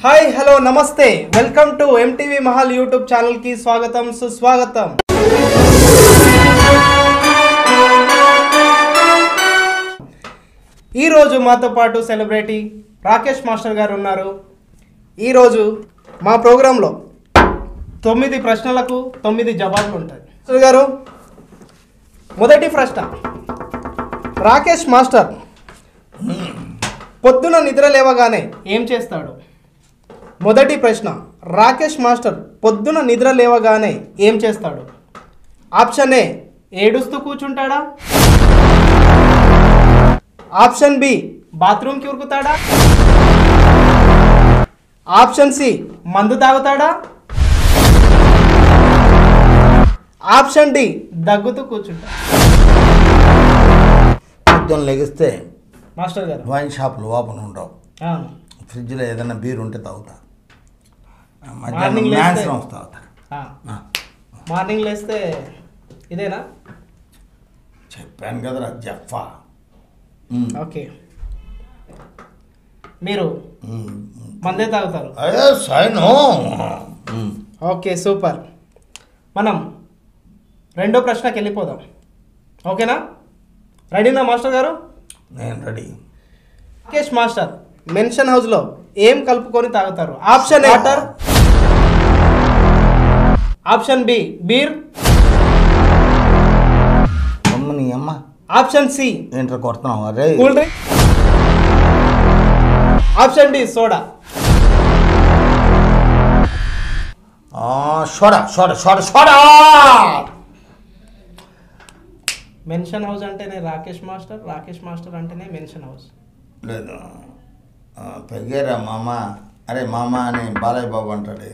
Hi hello నమస్తే welcome to MTV Mahal YouTube channel కి స్వాగతం సుస్వాగతం. ఈరోజు మాతో పాటు సెలబ్రిటీ రాకేష్ మాస్టర్ గారు ఉన్నారు. ఈరోజు మా ప్రోగ్రాంలో 9 ప్రశ్నలకు 9 జవాబులు ఉంటాయి. మాస్టర్ గారు, మొదటి ప్రశ్న, రాకేష్ మాస్టర్ పొద్దున నిద్ర లేవగానే ఏం చేస్తాడు? మొదటి ప్రశ్న, రాకేష్ మాస్టర్ పొద్దున నిద్ర లేవగానే ఏం చేస్తాడు? ఆప్షన్ ఏ ఏడుస్తూ కూర్చుంటాడా, ఆప్షన్ బి బాత్రూమ్కి ఉరుకుతాడా, ఆప్షన్ సి మందు తాగుతాడా, ఆప్షన్ డి దగ్గుతూ కూర్చుంటాడా? పొద్దున్న లెగిస్తే మాస్టర్ గారు వైన్ షాపులు ఓపెన్ ఉండవు, ఫ్రిడ్జ్లో ఏదైనా బీర్ ఉంటే తాగుతా, మార్నింగ్ తాగుతా. మార్నింగ్ లేస్తే ఇదేనా? చెప్పాను కదరా జఫా. ఓకే, మీరు మందే తాగుతారు. Okay, super. మనం రెండో ప్రశ్నకి వెళ్ళిపోదాం. ఓకేనా? రెడీనా మాస్టర్ గారు? నేను రెడీ. రాకేష్ మాస్టర్ మెన్షన్ హౌస్లో ఏం కలుపుకొని తాగుతారు? Option A water, option B beer, నీ అమ్మ, ఆప్షన్ సి ఏంటర్ కొడుతున్నావు అరే cool drink, option D soda. Soda soda soda soda. Mansion house అంటేనే రాకేష్ మాస్టర్, రాకేష్ మాస్టర్ అంటేనే మెన్షన్ హౌస్. లేదు, పెరిగారా మామ, అరే మామ అని బాలయ్య బాబు అంటాడే.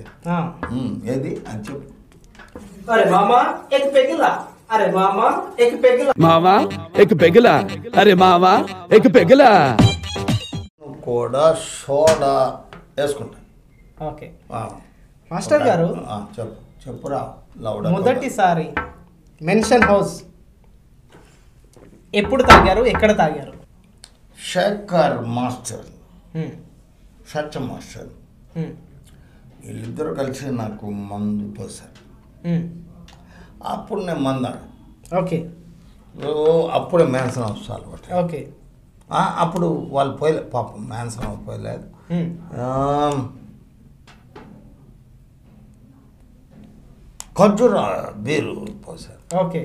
ఏది అని చెప్పు. అరే మామా ఎక్ పెగిలా, అరే మామా ఎక్ పెగిలా, మామా ఎక్ పెగిలా, అరే మామా ఎక్ పెగిలా. కూడా సోడా వేసుకుంటా. ఓకే మాస్టర్ గారు, చెప్పు చెప్పురా. మొదటిసారి మెన్షన్ హౌస్ ఎప్పుడు తాగారు, ఎక్కడ తాగారు? శేఖర్ మాస్టర్, సత్య మాస్టర్ వీళ్ళిద్దరు కలిసి నాకు మందు పోసారు. అప్పుడు నేను మందాడు. ఓకే, అప్పుడే మ్యాన్సన్ హౌస్ అలవాటు. ఓకే, అప్పుడు వాళ్ళు పోయలేదు పాపం, మ్యాన్సన్ హౌస్ పోయలేదు. ఖర్జూర బీరు పోసారు. ఓకే,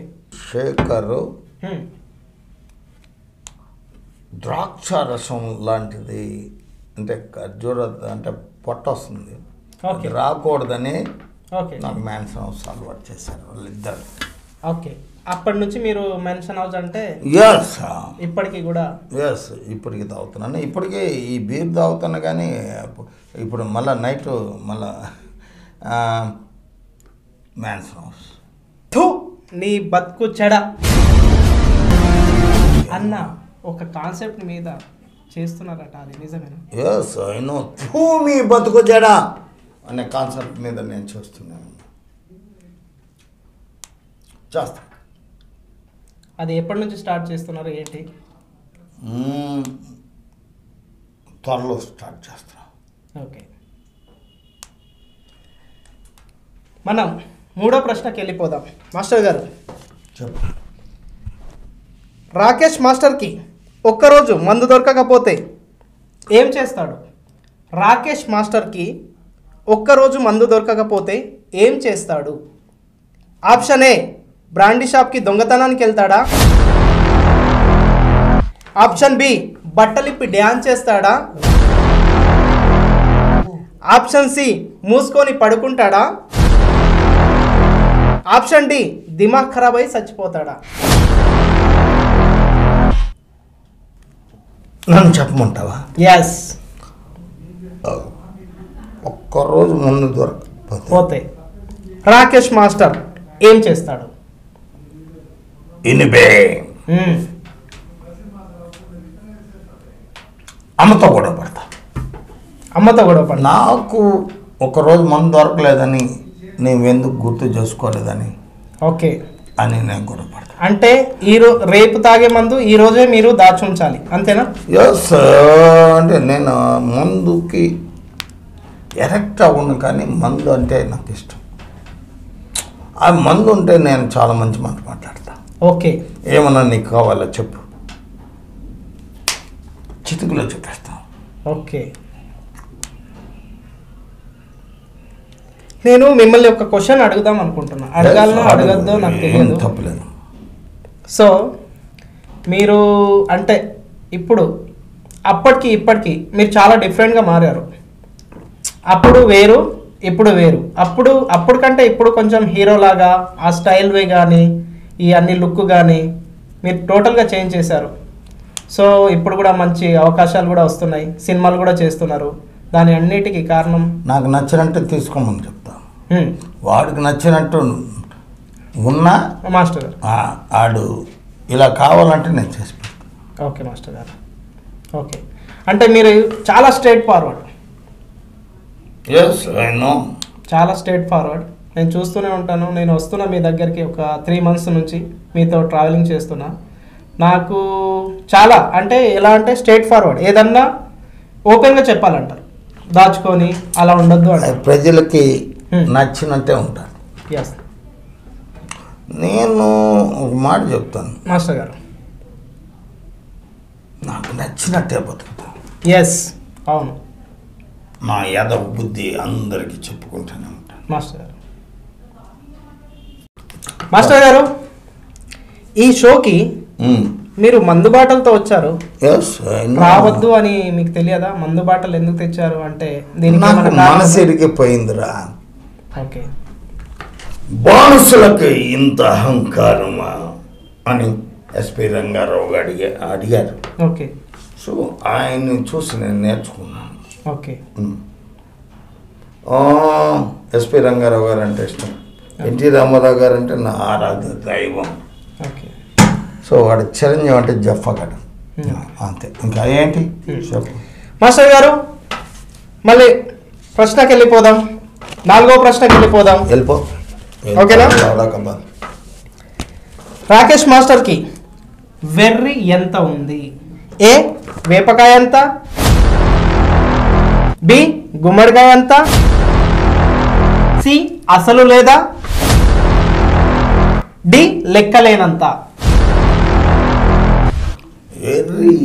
శేఖరు ద్రాక్ష రసం లాంటిది, అంటే ఖర్జూర అంటే పొట్ట వస్తుంది, రాకూడదని నాకు మ్యాన్సన్ హౌస్ అలవాటు చేశారు వాళ్ళిద్దరు. ఓకే, అప్పటి నుంచి మీరు మెన్షన్ హౌస్ అంటే ఇప్పటికి కూడా? ఇప్పటికి తాగుతున్నాను. ఇప్పటికీ ఈ బీర్ తాగుతున్నా, కానీ ఇప్పుడు మళ్ళీ నైట్ మళ్ళా మ్యాన్సన్ హౌస్. నీ బతుకు చెడ అన్న ఒక కాన్సెప్ట్ మీద చేస్తున్నారట, అది నిజమేనా? అయినో మీ బతుకు చెడ అనే కాన్సెప్ట్ మీద నేను చేస్తున్నాను, చేస్తా. అది ఎప్పటి నుంచి స్టార్ట్ చేస్తున్నారు, ఏంటి? త్వరలో స్టార్ట్ చేస్తా. ఓకే, మనం మూడో ప్రశ్నకి వెళ్ళిపోదాం. మాస్టర్ గారు చెప్పు. రాకేష్ మాస్టర్కి ఒక్కరోజు మందు దొరకకపోతే ఏం చేస్తాడు? రాకేష్ మాస్టర్కి ఒక్కరోజు మందు దొరకకపోతే ఏం చేస్తాడు? ఆప్షన్ ఏ బ్రాండీ షాప్కి దొంగతనానికి వెళ్తాడా, ఆప్షన్ బి బట్టలిప్పి డ్యాన్స్ చేస్తాడా, ఆప్షన్ సి మూసుకొని పడుకుంటాడా, ఆప్షన్ డి దిమాగ్ ఖరాబ్ అయి చచ్చిపోతాడా? నన్ను చెప్పమంటావా? ఎస్. ఒక్కరోజు ముందు దొరకకపోతే రాకేష్ మాస్టర్ ఏం చేస్తాడు? అమ్మతో గొడవ పడతా. అమ్మతో గొడవ పడతా. నాకు ఒకరోజు మందు దొరకలేదని, నువ్వెందుకు గుర్తు చేసుకోలేదని ఓకే అని నేను గొడవ పడతా. అంటే రేపు తాగే మందు ఈ రోజే మీరు దాచి ఉంచాలి, అంతేనా? ఎస్. అంటే నేను మందుకి ఎరెక్ట్ అవ్వను, కానీ మందు అంటే నాకు ఇష్టం. ఆ మందు ఉంటే నేను చాలా మంచి మాట మాట్లాడతా. ఓకే, ఏమన్నా నీకు కావాలో చెప్పు, చితుకులో చెప్పేస్తాం. ఓకే. నేను మిమ్మల్ని ఒక క్వశ్చన్ అడుగుదాం అనుకుంటున్నా. అడగాలనో అడగద్దో నాకు తెలియదు. తప్పలేదు. సో మీరు అంటే ఇప్పుడు అప్పటికి ఇప్పటికి మీరు చాలా డిఫరెంట్గా మారారు. అప్పుడు వేరు, ఇప్పుడు వేరు. అప్పుడు కంటే ఇప్పుడు కొంచెం హీరోలాగా ఆ స్టైల్ వే కానీ ఈ అన్ని లుక్ కానీ మీరు టోటల్గా చేంజ్ చేశారు. సో ఇప్పుడు కూడా మంచి అవకాశాలు కూడా వస్తున్నాయి, సినిమాలు కూడా చేస్తున్నారు. దాని అన్నిటికీ కారణం నాకు నచ్చినట్టు తీసుకోమని చెప్తా. వాడికి నచ్చినట్టు ఉన్నా మాస్టర్ గారు ఆడు ఇలా కావాలంటే నేను చేసి పెడతాను. ఓకే మాస్టర్ గారు. ఓకే, అంటే మీరు చాలా straightforward. Yes I know. చాలా స్ట్రైట్ ఫార్వర్డ్. నేను చూస్తూనే ఉంటాను. నేను వస్తున్నా మీ దగ్గరికి ఒక 3 months నుంచి మీతో ట్రావెలింగ్ చేస్తున్నా. నాకు చాలా అంటే ఎలా అంటే స్ట్రైట్ ఫార్వర్డ్, ఏదన్నా ఓపెన్గా చెప్పాలంటారు, దాచుకొని అలా ఉండొద్దు అంటే. ప్రజలకి నచ్చినట్టే ఉంటాను. ఎస్, నేను ఒక మాట చెప్తాను మాస్టర్ గారు. నాకు నచ్చినట్టే బతుకుతాను. ఎస్, అవును నా యాదవ బుద్ధి అందరికీ చెప్పుకుంటూనే ఉంటాను. మాస్టర్ గారు. మాస్టర్ గారు, ఈ షోకి మీరు మందు బాటలతో వచ్చారు. రావద్దు అని మీకు తెలియదా? మందు బాటలు ఎందుకు తెచ్చారు అంటే దీనికి మనసిరికి పోయిందిరా. ఓకే, బానిసలకి ఇంత అహంకారమా అని ఎస్పి రంగారావు అడిగారు. ఓకే, సో ఆయన్ని చూసి నేను నేర్చుకున్నాను. ఓకే. ఎస్పి రంగారావు గారు అంటే ఇష్టం. ఎన్టీ రామారావు గారు అంటే నా ఆరాధ్య దైవం. ఓకే. సో వాడు చిరంజీవి అంటే జఫ్ఫగడు. అంతే, ఇంకా ఏంటి చెప్పు. మాస్టర్ గారు, మళ్ళీ ప్రశ్నకి వెళ్ళిపోదాం. 4వ ప్రశ్నకి వెళ్ళిపోదాం. వెళ్ళిపో. ఓకేనా? రాకేష్ మాస్టర్కి వెర్రి ఎంత ఉంది? ఏ వేపకాయ ఎంత, బి గుమ్మడికాయ ఎంత, సి అసలు లేదా, డి లెక్కలేనంత. వెర్రి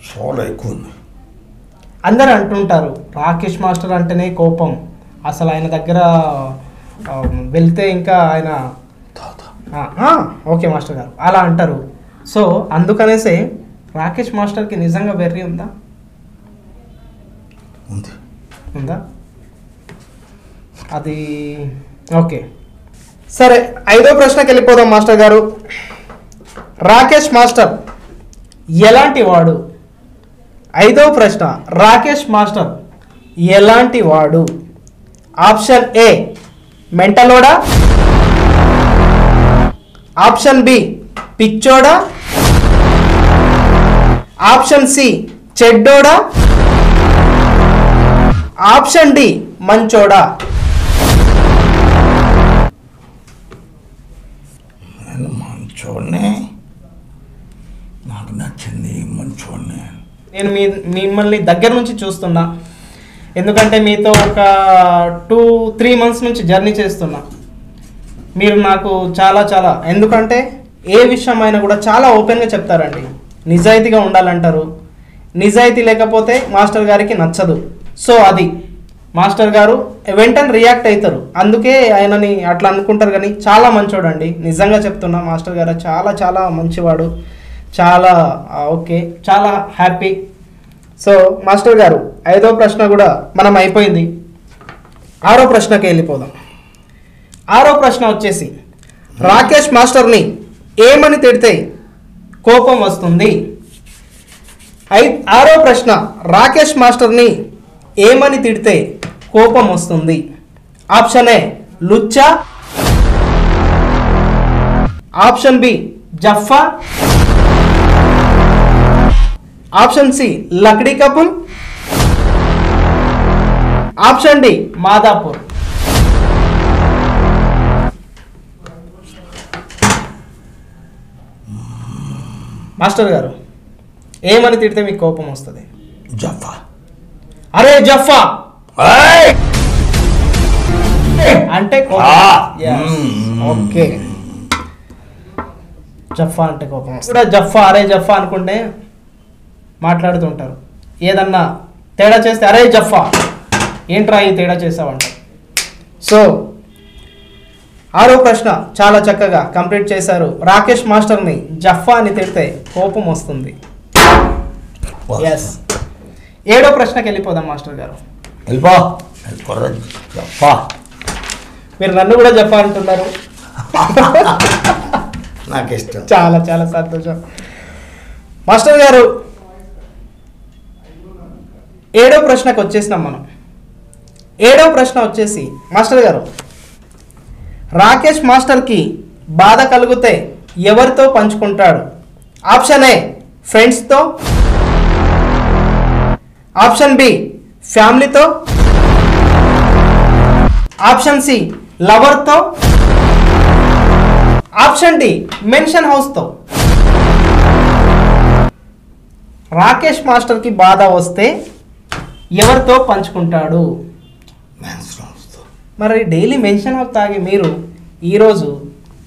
చాలా ఎక్కువ ఉంది. అందరు అంటుంటారు రాకేష్ మాస్టర్ అంటేనే కోపం, అసలు ఆయన దగ్గర వెళ్తే ఇంకా ఆయన. ఓకే మాస్టర్ గారు, అలా అంటారు. సో అందుకనేసే రాకేష్ మాస్టర్కి నిజంగా వెర్రి ఉందా? ఉందా? అది ఓకే, సరే. 5వ ప్రశ్నకి వెళ్ళిపోదాం మాస్టర్ గారు. రాకేష్ మాస్టర్ ఎలాంటి వాడు? 5వ ప్రశ్న, రాకేష్ మాస్టర్ ఎలాంటి వాడు? ఆప్షన్ ఏ మెంటలోడా, ఆప్షన్ బి పిచ్చోడా, ఆప్షన్ సి చెడ్డోడా, ఆప్షన్ డి మంచోడా. నేను మంచోడ్నే, నాకు నచ్చింది మంచోడ్నే. నేను మిమ్మల్ని దగ్గర నుంచి చూస్తున్నా, ఎందుకంటే మీతో ఒక 2-3 months నుంచి జర్నీ చేస్తున్నా. మీరు నాకు చాలా చాలా, ఎందుకంటే ఏ విషయమైనా కూడా చాలా ఓపెన్గా చెప్తారండి. నిజాయితీగా ఉండాలంటారు. నిజాయితీ లేకపోతే మాస్టర్ గారికి నచ్చదు. సో అది మాస్టర్ గారు వెంటనే రియాక్ట్ అవుతారు. అందుకే ఆయనని అట్లా అనుకుంటారు. కానీ చాలా మంచోడండి, నిజంగా చెప్తున్నా. మాస్టర్ గారు చాలా చాలా మంచివాడు. చాలా ఓకే, చాలా హ్యాపీ. సో మాస్టర్ గారు 5వ ప్రశ్న కూడా మనం అయిపోయింది. 6వ ప్రశ్నకి వెళ్ళిపోదాం. 6వ ప్రశ్న వచ్చేసి, రాకేష్ మాస్టర్ని ఏమని తిడితే కోపం వస్తుంది? 6వ ప్రశ్న, రాకేష్ మాస్టర్ని ఏమని తిడితే కోపం వస్తుంది? ఆప్షన్ ఏ లుచ్చా, ఆప్షన్ బి జఫ్ఫా, ఆప్షన్ సి లక్డీ కపుల్, ఆప్షన్ డి మాదాపూర్. మాస్టర్ గారు ఏమని తిడితే మీకు కోపం వస్తుంది? జఫా. అరే జఫా, ఏయ్! అంటే ఓకే, జఫా అంటే కోపం కూడా. జఫా అరే జఫా అనుకుంటే మాట్లాడుతుంటారు. ఏదన్నా తేడా చేస్తే అరే జఫా ఏంట్రా ఈ తేడా చేసావంట. సో 6వ ప్రశ్న చాలా చక్కగా కంప్లీట్ చేశారు. రాకేష్ మాస్టర్ని జఫా అని తిడితే కోపం వస్తుంది. ఎస్. 7వ ప్రశ్నకి వెళ్ళిపోదాం మాస్టర్ గారు. మీరు నన్ను కూడా జఫా అంటున్నారు. నాకు ఇష్టం. చాలా చాలా సంతోషం మాస్టర్ గారు. 7వ ప్రశ్నకు వచ్చేసినాం మనం. 7వ ప్రశ్న వచ్చేసి మాస్టర్ గారు, రాకేష్ మాస్టర్కి బాధ కలిగితే ఎవరితో పంచుకుంటాడు? ఆప్షన్ ఏ ఫ్రెండ్స్తో, ఆప్షన్ బి ఫ్యామిలీతో, ఆప్షన్ సి లవర్తో, ఆప్షన్ డి మెన్షన్ హౌస్తో. రాకేష్ మాస్టర్కి బాధ వస్తే ఎవరితో పంచుకుంటాడు? మరి డైలీ మెన్షన్ హౌస్ తాగి మీరు ఈరోజు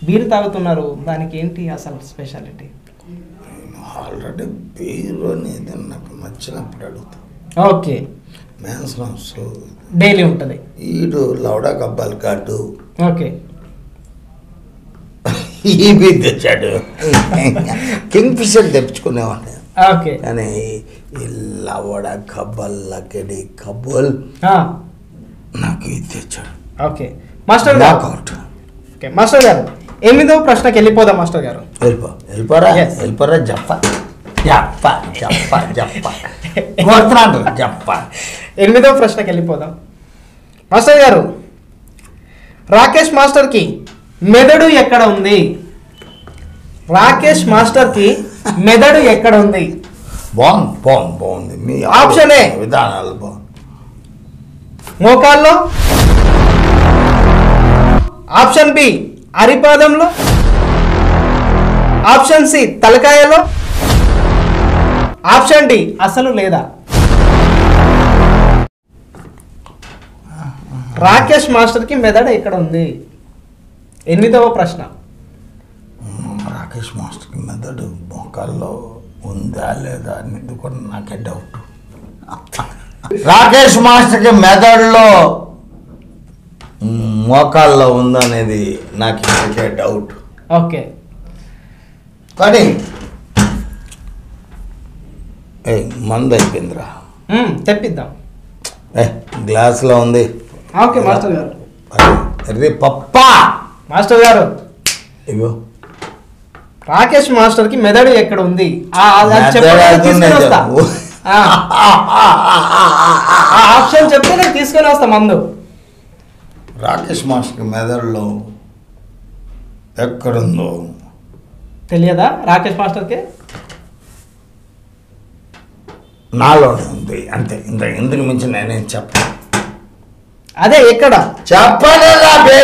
బీరు తాగుతున్నారు, దానికి ఏంటి అసలు స్పెషాలిటీ? ఆల్రెడీ బీరు అనేది నాకు నచ్చినప్పుడు అడుగుతా. ఓకే, మెన్షన్ హౌస్ డైలీ ఉంటుంది. ఈడు లౌడా కబ్బాలు కాటు ఓకే, ఈ బీర్ తెచ్చాడు. King fissure తెప్పించుకునేవాడిని. ఓకే, కానీ ఈ లవడా కబ్బల్ లకెడి కబ్బల్ నాకు ఇది తెచ్చాడు. ఓకే మాస్టర్ గారు. ఓకే మాస్టర్ గారు, 8వ ప్రశ్నకి వెళ్ళిపోదాం మాస్టర్ గారు. వెళ్ళిపోరా వెళ్ళిపోరా జప్ప జప్ప జప్ప జప్ప కొడుతున్నాడు జప్ప. 8వ ప్రశ్నకి వెళ్ళిపోదాం మాస్టర్ గారు. రాకేష్ మాస్టర్కి మెదడు ఎక్కడ ఉంది? రాకేష్ మాస్టర్కి మెదడు ఎక్కడ ఉంది? బాగుంది మీ ఆప్షన్ ఏ విధానాలు బాగుంది. మోకాల్లో, ఆప్షన్ బి అరిపాదంలో, ఆప్షన్ సి తలకాయలో, ఆప్షన్ డి అసలు లేదా? రాకేష్ మాస్టర్కి మెదడు ఎక్కడ ఉంది? 8వ ప్రశ్న. రాకేష్ మాస్టర్కి మెదడు మోకాల్లో ఉందా లేదా అనేది కూడా నాకే డౌట్. రాకేష్ మాస్టర్కి మెదడులో మోకాల్లో ఉందనేది నాకు ఇంకే డౌట్. ఓకే, కానీ మందు అయిపోయిందిరా. తెప్పిద్దాం. గ్లాస్లో ఉంది. ఓకే మాస్టర్ గారు. అరే పప్పా మాస్టర్ గారు, ఇగో రాకేష్ మాస్టర్కి మెదడు ఎక్కడ ఉంది? తీసుకొని వస్తా. ఆప్షన్ చెప్తే నేను తీసుకొని వస్తా మందు. రాకేష్ మాస్టర్కి మెదడులో ఎక్కడుందో తెలియదా రాకేష్ మాస్టర్కి? నాలోనే ఉంది అంతే. ఇందుకు మించి నేనేం చెప్పను. అదే ఎక్కడ చెప్పలేదా బే?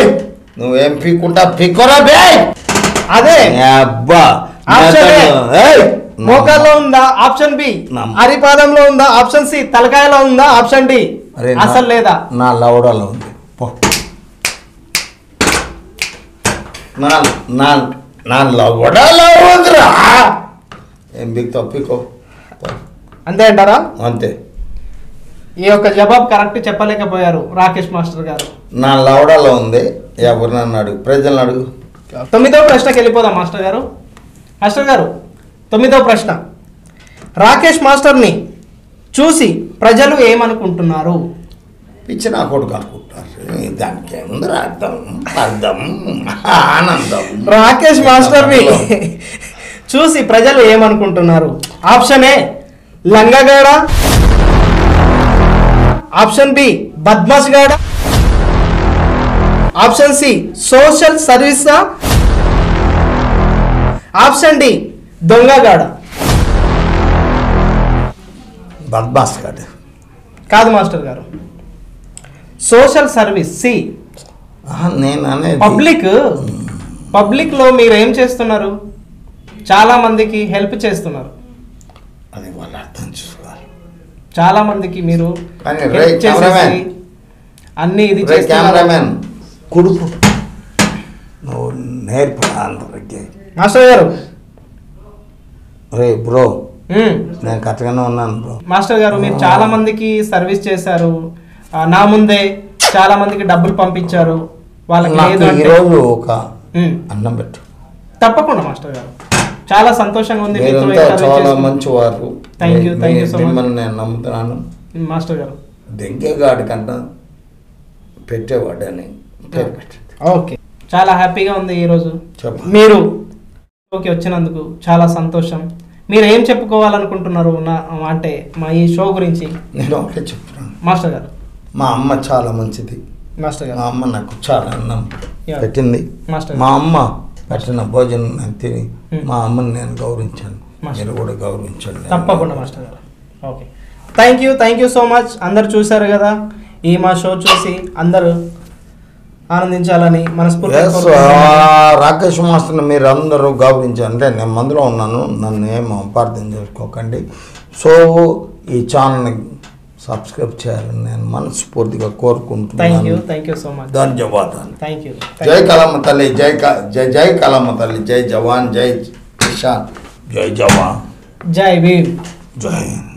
నువ్వేం పీక్కుంటా పీక్కోరా బే. అదే అబ్బా. మోకాల్లో ఉందా? ఆప్షన్ బి అరిపాదంలో ఉందా? ఆప్షన్ సి తలకాయలో ఉందా? ఆప్షన్ డి అసలు లేదా? నా లవడలో ఉంది. నా లవడలో ఉందిరా. ఏం పీక్తో పీకో అంతే అంటారా? అంతే. ఈ యొక్క జవాబు కరెక్ట్ చెప్పలేకపోయారు రాకేష్ మాస్టర్ గారు. నా లవడలో ఉంది. ఎవరు నన్ను అడుగు, ప్రజలను అడుగు. 9వ ప్రశ్నకి వెళ్ళిపోదాం మాస్టర్ గారు. మాస్టర్ గారు 9వ ప్రశ్న. రాకేష్ మాస్టర్ని చూసి ప్రజలు ఏమనుకుంటున్నారు? పిచ్చి నా కొడుకు అనుకుంటారు. దానికి ఏముంది అర్థం అర్థం ఆనందం. రాకేష్ మాస్టర్ని చూసి ప్రజలు ఏమనుకుంటున్నారు? ఆప్షన్ ఏ లంగగాడ, ఆప్షన్ బి బద్మాష్ గాడ, ఆప్షన్ సి సోషల్ సర్వీసా, ఆప్షన్ డి దొంగగాడ. బద్మాస్ గాడు కాదు మాస్టర్ గారు, సోషల్ సర్వీస్ సి. నేను అనేది పబ్లిక్లో మీరు ఏం చేస్తున్నారు? చాలా మందికి హెల్ప్ చేస్తున్నారు. అది వాళ్ళు అర్థం చేసుకోవాలి. చాలా మందికి మీరు కానీ help చేసేసి అన్ని ఇది రే చేస్తున్నారు. కెమెరామెన్ కుడుపు నువ్వు నేర్పడానికి. మాస్టర్ గారు రే బ్రో మ్మ్. నేను కరెక్ట్గానే ఉన్నాను బ్రో. మాస్టర్ గారు మీరు చాలా మందికి సర్వీస్ చేశారు, నా ముందే చాలా మందికి డబ్బులు పంపించారు. వాళ్ళకి నాకు లేదు అంటే ఈరోజు ఒక మ్మ్. అన్నం పెట్టు. తప్పకుండా మాస్టర్ గారు, చాలా సంతోషంగా ఉంది మీతో మీరంతా ఇంటర్వ్యూ చాలా చేసుకున్నందుకు. మంచివారు. Thank you so much. మిమ్మల్ని నేను నమ్ముతున్నాను. మాస్టర్ గారు దెంగేగాడి కంట పెట్టేవాడని పేరు పెట్టండి. ఓకే, చాలా హ్యాపీగా ఉంది ఈరోజు చెప్పు. మీరు షోకి వచ్చినందుకు చాలా సంతోషం. మీరు ఏం చెప్పుకోవాలనుకుంటున్నారు నా అంటే మా ఈ షో గురించి? నేను ఒకటే చెప్తున్నాను, మాస్టర్ గారు మా అమ్మ చాలా మంచిది. మాస్టర్ గారు మా అమ్మ నాకు చాలా అన్నం Yeah. పెట్టింది. మాస్టర్ మా అమ్మ పెట్టిన భోజనం నేను తిని Hmm. మా అమ్మని నేను గౌరవించాను. మాస్టర్. మీరు కూడా గౌరవించండి. తప్పకుండా మాస్టర్ గారు. Okay, thank you so much. అందరు చూశారు కదా, ఈ మా షో చూసి అందరూ ఆనందించాలని మనస్ఫూర్తిగా Yes, కోరుకుంటున్నాను. రాకేష్ మాస్టర్ని మీరు అందరూ గౌరవించారు. అంటే నేను మందులో ఉన్నాను, నన్ను ఏం అపార్థం చేసుకోకండి. సో ఈ ఛానల్ని సబ్స్క్రైబ్ చేయాలని నేను మనస్ఫూర్తిగా కోరుకుంటున్నాను. Thank you so much. ధన్యవాదాలు. Thank you. జై కలమ్మ తల్లి, జై కలమ్మ తల్లి, జై జవాన్, జై కిషాన్, జై జవాన్, జై భీమ్. జై హింద్.